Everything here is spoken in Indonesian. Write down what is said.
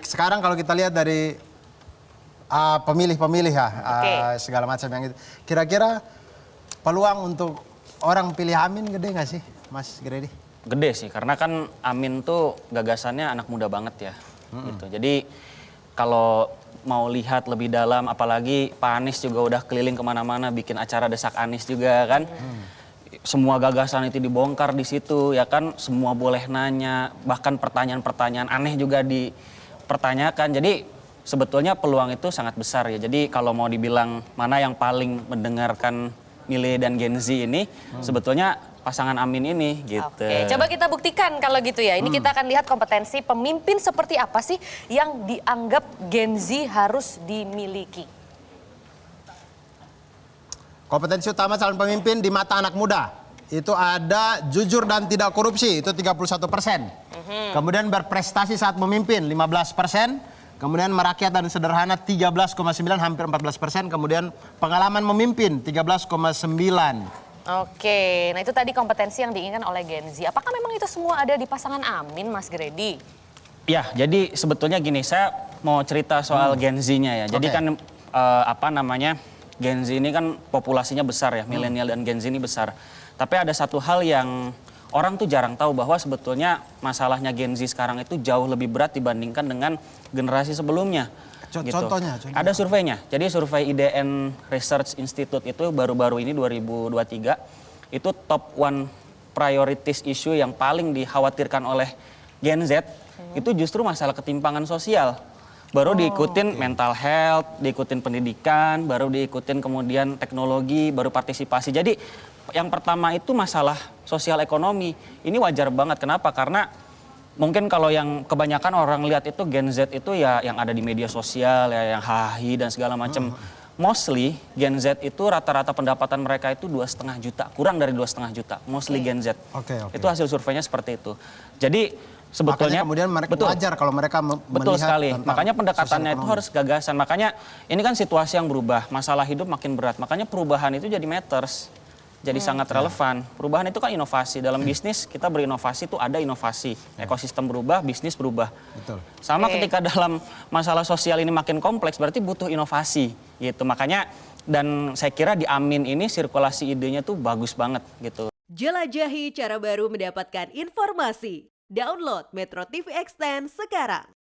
Sekarang kalau kita lihat dari pemilih-pemilih ya, segala macam yang itu. Kira-kira peluang untuk orang pilih Amin gede nggak sih, Mas Gredi? Gede sih, karena kan Amin tuh gagasannya anak muda banget ya. Gitu. Jadi kalau mau lihat lebih dalam, apalagi Pak Anies juga udah keliling kemana-mana bikin acara Desak Anies juga kan. Semua gagasan itu dibongkar di situ ya kan, semua boleh nanya, bahkan pertanyaan-pertanyaan aneh juga dipertanyakan. Jadi sebetulnya peluang itu sangat besar ya. Jadi kalau mau dibilang mana yang paling mendengarkan milih dan Gen Z ini, sebetulnya pasangan Amin ini gitu. Oke, coba kita buktikan kalau gitu ya. Ini kita akan lihat kompetensi pemimpin seperti apa sih yang dianggap Gen Z harus dimiliki. Kompetensi utama calon pemimpin di mata anak muda itu ada jujur dan tidak korupsi, itu 31%. Kemudian berprestasi saat memimpin 15%. Kemudian merakyat dan sederhana 13,9, hampir 14%. Kemudian pengalaman memimpin 13,9. Oke, nah itu tadi kompetensi yang diinginkan oleh Gen Z. Apakah memang itu semua ada di pasangan Amin, Mas Gredi? Ya, jadi sebetulnya gini, saya mau cerita soal Gen Z-nya ya. Jadi kan Gen Z ini kan populasinya besar ya, milenial dan Gen Z ini besar. Tapi ada satu hal yang orang tuh jarang tahu, bahwa sebetulnya masalahnya Gen Z sekarang itu jauh lebih berat dibandingkan dengan generasi sebelumnya. Gitu. Contohnya. Ada surveinya. Jadi survei IDN Research Institute itu baru-baru ini 2023 itu top one priorities issue yang paling dikhawatirkan oleh Gen Z itu justru masalah ketimpangan sosial. Baru diikutin mental health, diikutin pendidikan, baru diikutin kemudian teknologi, baru partisipasi. Jadi yang pertama itu masalah sosial ekonomi. Ini wajar banget. Kenapa? Karena mungkin kalau yang kebanyakan orang lihat itu Gen Z itu ya yang ada di media sosial ya, yang hahi dan segala macam. Mostly Gen Z itu rata-rata pendapatan mereka itu 2,5 juta, kurang dari 2,5 juta. Mostly Gen Z. Itu hasil surveinya seperti itu. Jadi sebetulnya makanya kemudian mereka wajar kalau mereka betul melihat sekali. Makanya pendekatannya itu harus gagasan. Makanya ini kan situasi yang berubah, masalah hidup makin berat. Makanya perubahan itu jadi matters. Jadi sangat relevan. Perubahan itu kan inovasi. Dalam bisnis kita berinovasi itu ada inovasi. Ekosistem berubah, bisnis berubah. Betul. Sama ketika dalam masalah sosial ini makin kompleks, berarti butuh inovasi gitu. Makanya dan saya kira di Amin ini sirkulasi idenya tuh bagus banget gitu. Jelajahi cara baru mendapatkan informasi. Download Metro TV Extend sekarang.